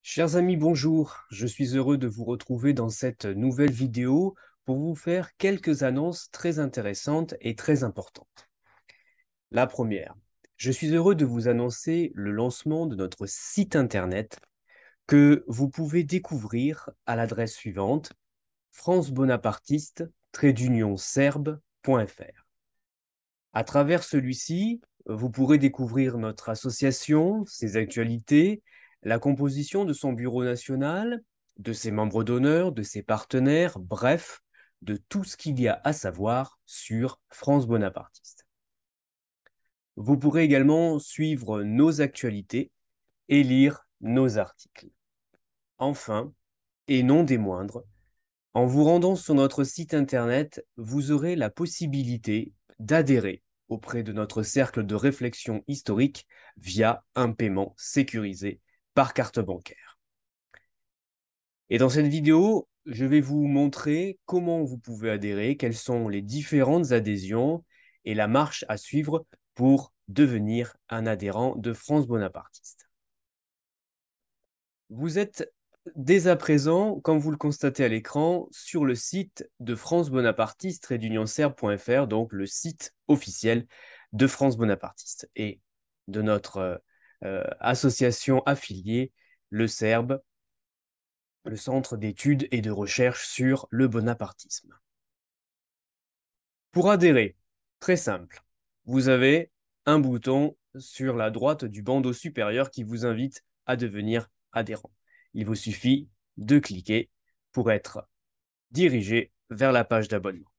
Chers amis, bonjour. Je suis heureux de vous retrouver dans cette nouvelle vidéo pour vous faire quelques annonces très intéressantes et très importantes. La première, je suis heureux de vous annoncer le lancement de notre site internet que vous pouvez découvrir à l'adresse suivante: francebonapartiste-serbe.fr. À travers celui-ci, vous pourrez découvrir notre association, ses actualités, la composition de son bureau national, de ses membres d'honneur, de ses partenaires, bref, de tout ce qu'il y a à savoir sur France Bonapartiste. Vous pourrez également suivre nos actualités et lire nos articles. Enfin, et non des moindres, en vous rendant sur notre site internet, vous aurez la possibilité d'adhérer auprès de notre cercle de réflexion historique via un paiement sécurisé par carte bancaire. Et dans cette vidéo, je vais vous montrer comment vous pouvez adhérer, quelles sont les différentes adhésions et la marche à suivre pour devenir un adhérent de France Bonapartiste. Vous êtes dès à présent, comme vous le constatez à l'écran, sur le site de France Bonapartiste-serbe.fr, donc le site officiel de France Bonapartiste et de notre association affiliée, le CERB, le Centre d'études et de recherche sur le bonapartisme. Pour adhérer, très simple, vous avez un bouton sur la droite du bandeau supérieur qui vous invite à devenir adhérent. Il vous suffit de cliquer pour être dirigé vers la page d'abonnement.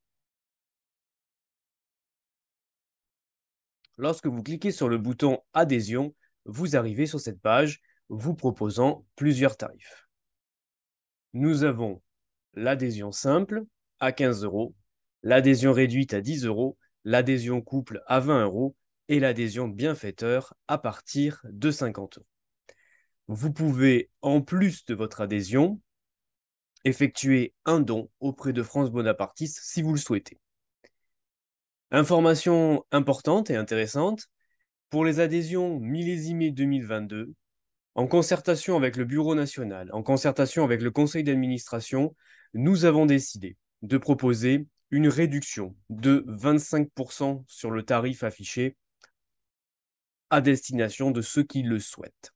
Lorsque vous cliquez sur le bouton adhésion, vous arrivez sur cette page vous proposant plusieurs tarifs. Nous avons l'adhésion simple à 15 €, l'adhésion réduite à 10 €, l'adhésion couple à 20 € et l'adhésion bienfaiteur à partir de 50 €. Vous pouvez, en plus de votre adhésion, effectuer un don auprès de France Bonapartiste si vous le souhaitez. Information importante et intéressante, pour les adhésions millésimées 2022, en concertation avec le Bureau national, en concertation avec le conseil d'administration, nous avons décidé de proposer une réduction de 25% sur le tarif affiché à destination de ceux qui le souhaitent.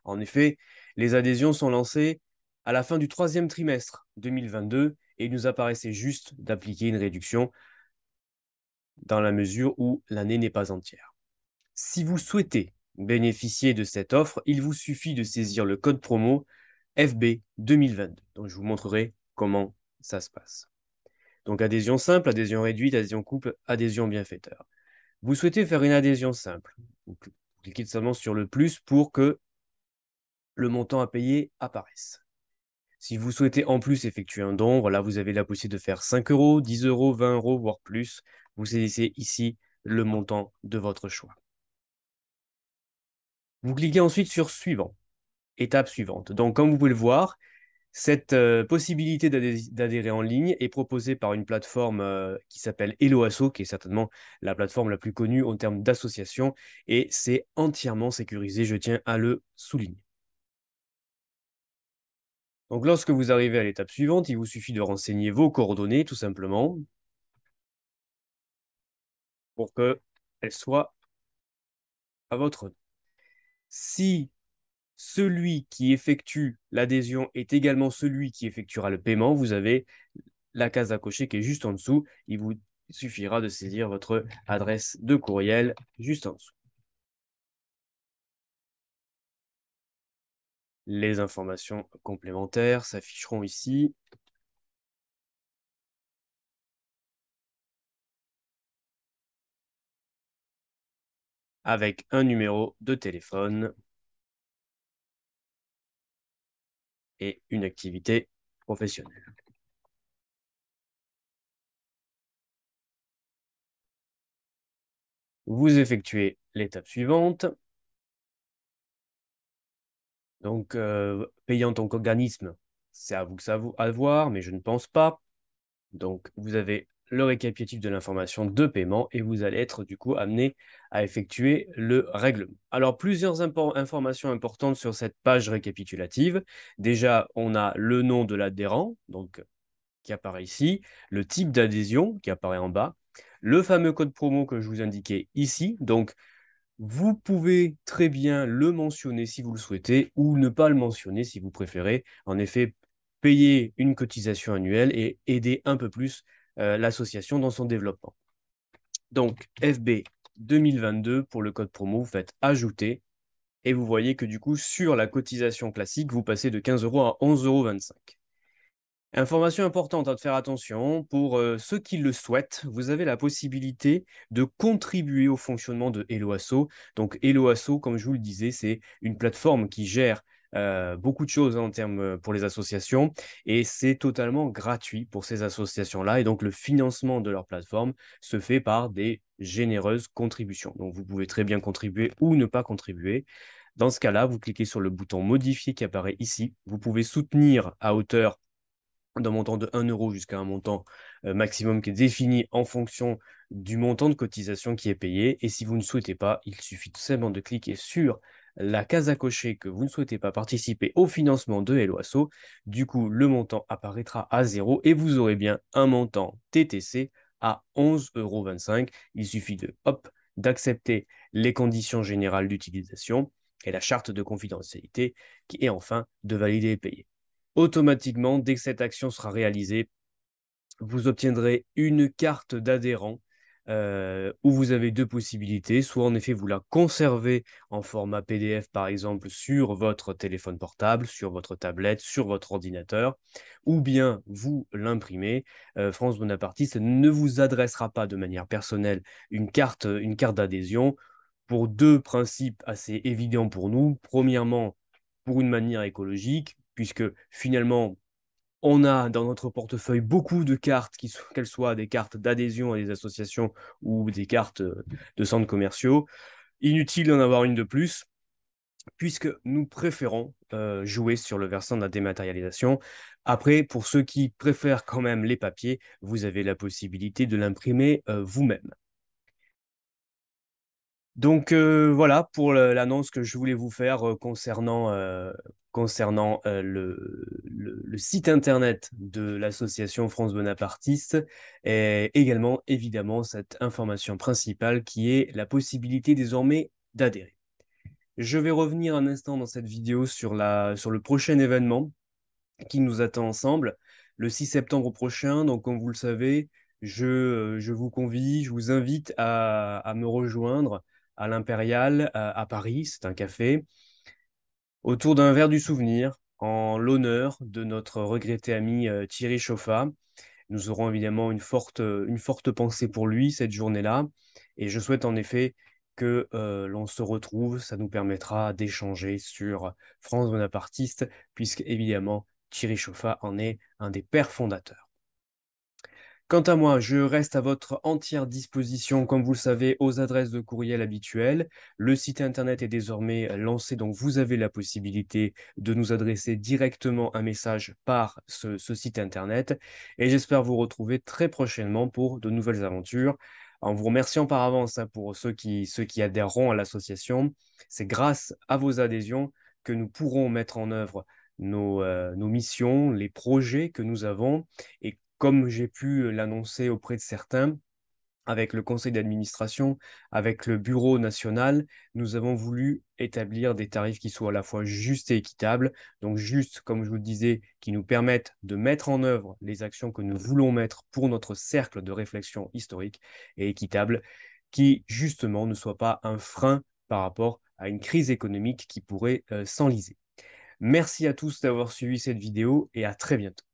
En effet, les adhésions sont lancées à la fin du troisième trimestre 2022 et il nous apparaissait juste d'appliquer une réduction dans la mesure où l'année n'est pas entière. Si vous souhaitez bénéficier de cette offre, il vous suffit de saisir le code promo FB 2022. Donc, je vous montrerai comment ça se passe. Donc, adhésion simple, adhésion réduite, adhésion couple, adhésion bienfaiteur. Vous souhaitez faire une adhésion simple. Vous cliquez seulement sur le plus pour que le montant à payer apparaisse. Si vous souhaitez en plus effectuer un don, voilà, vous avez la possibilité de faire 5 €, 10 €, 20 €, voire plus. Vous saisissez ici le montant de votre choix. Vous cliquez ensuite sur suivant, étape suivante. Donc, comme vous pouvez le voir, cette possibilité d'adhérer en ligne est proposée par une plateforme qui s'appelle Helloasso, qui est certainement la plateforme la plus connue en termes d'association, et c'est entièrement sécurisé, je tiens à le souligner. Donc, lorsque vous arrivez à l'étape suivante, il vous suffit de renseigner vos coordonnées, tout simplement, pour qu'elles soient à votre nom. Si celui qui effectue l'adhésion est également celui qui effectuera le paiement, vous avez la case à cocher qui est juste en dessous. Il vous suffira de saisir votre adresse de courriel juste en dessous. Les informations complémentaires s'afficheront ici. Avec un numéro de téléphone et une activité professionnelle. Vous effectuez l'étape suivante. Donc, payant ton organisme, c'est à vous que ça à voir, mais je ne pense pas. Donc, vous avez le récapitulatif de l'information de paiement et vous allez être du coup amené à effectuer le règlement. Alors, plusieurs informations importantes sur cette page récapitulative. Déjà, on a le nom de l'adhérent, donc qui apparaît ici, le type d'adhésion qui apparaît en bas, le fameux code promo que je vous indiquais ici. Donc, vous pouvez très bien le mentionner si vous le souhaitez ou ne pas le mentionner si vous préférez. En effet, payer une cotisation annuelle et aider un peu plus l'association dans son développement. Donc, FB 2022 pour le code promo, vous faites ajouter et vous voyez que du coup, sur la cotisation classique, vous passez de 15 € à 11,25 €. Information importante à faire attention, pour ceux qui le souhaitent, vous avez la possibilité de contribuer au fonctionnement de Hello Asso. Donc Hello Asso, comme je vous le disais, c'est une plateforme qui gère beaucoup de choses en termes pour les associations et c'est totalement gratuit pour ces associations-là. Et donc le financement de leur plateforme se fait par des généreuses contributions. Donc vous pouvez très bien contribuer ou ne pas contribuer. Dans ce cas-là, vous cliquez sur le bouton modifier qui apparaît ici. Vous pouvez soutenir à hauteur d'un montant de 1 € jusqu'à un montant maximum qui est défini en fonction du montant de cotisation qui est payé. Et si vous ne souhaitez pas, il suffit tout simplement de cliquer sur la case à cocher que vous ne souhaitez pas participer au financement de Hello Asso. Du coup, le montant apparaîtra à 0 et vous aurez bien un montant TTC à 11,25 €. Il suffit de d'accepter les conditions générales d'utilisation et la charte de confidentialité et enfin de valider et payer. Automatiquement, dès que cette action sera réalisée, vous obtiendrez une carte d'adhérent où vous avez deux possibilités. Soit en effet, vous la conservez en format PDF, par exemple, sur votre téléphone portable, sur votre tablette, sur votre ordinateur, ou bien vous l'imprimez. France Bonapartiste ne vous adressera pas de manière personnelle une carte d'adhésion pour deux principes assez évidents pour nous. Premièrement, pour une manière écologique, puisque finalement, on a dans notre portefeuille beaucoup de cartes, qu'elles soient des cartes d'adhésion à des associations ou des cartes de centres commerciaux. Inutile d'en avoir une de plus, puisque nous préférons jouer sur le versant de la dématérialisation. Après, pour ceux qui préfèrent quand même les papiers, vous avez la possibilité de l'imprimer vous-même. Donc voilà pour l'annonce que je voulais vous faire concernant le site internet de l'association France Bonapartiste et également évidemment cette information principale qui est la possibilité désormais d'adhérer. Je vais revenir un instant dans cette vidéo sur le prochain événement qui nous attend ensemble le 6 septembre prochain. Donc, comme vous le savez, je vous convie, je vous invite à me rejoindre à l'Impérial à Paris. C'est un café autour d'un verre du souvenir en l'honneur de notre regretté ami Thierry Chauffat. Nous aurons évidemment une forte pensée pour lui cette journée-là. Et je souhaite en effet que l'on se retrouve. Ça nous permettra d'échanger sur France Bonapartiste, puisque évidemment, Thierry Chauffat en est un des pères fondateurs. Quant à moi, je reste à votre entière disposition, comme vous le savez, aux adresses de courriel habituelles. Le site internet est désormais lancé, donc vous avez la possibilité de nous adresser directement un message par ce site internet. Et j'espère vous retrouver très prochainement pour de nouvelles aventures. En vous remerciant par avance pour ceux qui adhéreront à l'association. C'est grâce à vos adhésions que nous pourrons mettre en œuvre nos missions, les projets que nous avons. Et comme j'ai pu l'annoncer auprès de certains, avec le conseil d'administration, avec le bureau national, nous avons voulu établir des tarifs qui soient à la fois justes et équitables. Donc juste, comme je vous le disais, qui nous permettent de mettre en œuvre les actions que nous voulons mettre pour notre cercle de réflexion historique et équitable, qui justement ne soit pas un frein par rapport à une crise économique qui pourrait s'enliser. Merci à tous d'avoir suivi cette vidéo et à très bientôt.